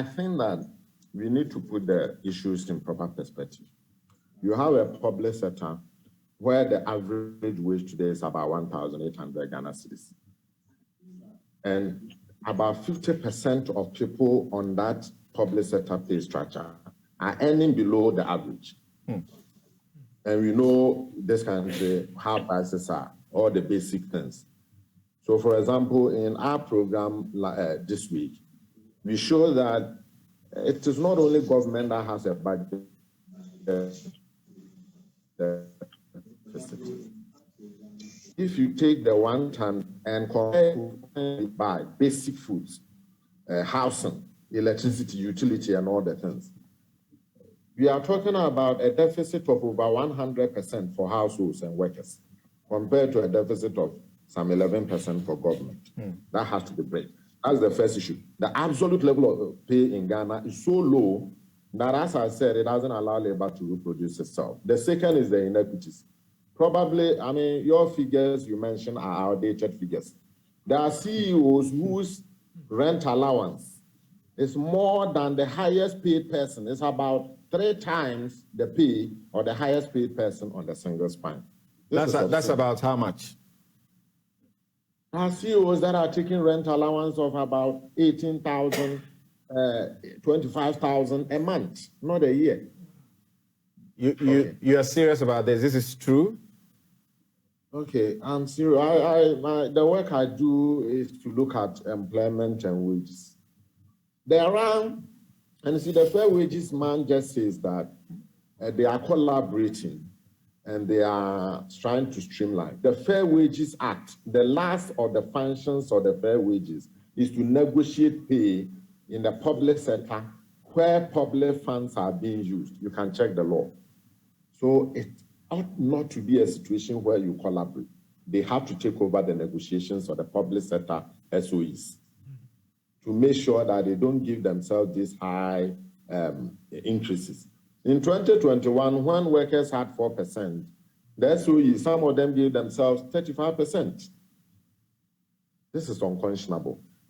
think that we need to put the issues in proper perspective. You have a public sector where the average wage today is about 1,800 Ghana cedis. And about 50% of people on that public sector pay structure are earning below the average. And we know this country, how prices are, all the basic things. So for example, in our program this week, we show that it is not only government that has a budget deficit. If you take the one time and compare it by basic foods, housing, electricity, utility, and all the things, we are talking about a deficit of over 100% for households and workers, compared to a deficit of some 11% for government. That has to be break. That's the first issue. The absolute level of pay in Ghana is so low that, as I said, it doesn't allow labor to reproduce itself. The second is the inequities. Probably, I mean, your figures you mentioned are outdated figures. There are CEOs whose rent allowance is more than the highest paid person. It's about 3 times the pay or the highest paid person on the single spine. That's about how much? There are CEOs that are taking rent allowance of about 18,000, 25,000 a month, not a year. You are serious about this? This is true? Okay, I'm serious. The work I do is to look at employment and wages. There are, and you see, the fair wages man just says that they are collaborating and they are trying to streamline. The Fair Wages Act, the last of the functions of the fair wages is to negotiate pay in the public sector where public funds are being used. You can check the law. So it ought not to be a situation where you collaborate. They have to take over the negotiations of the public sector SOEs to make sure that they don't give themselves these high increases. In 2021, when workers had 4%, the SOEs, some of them gave themselves 35%. This is unconscionable.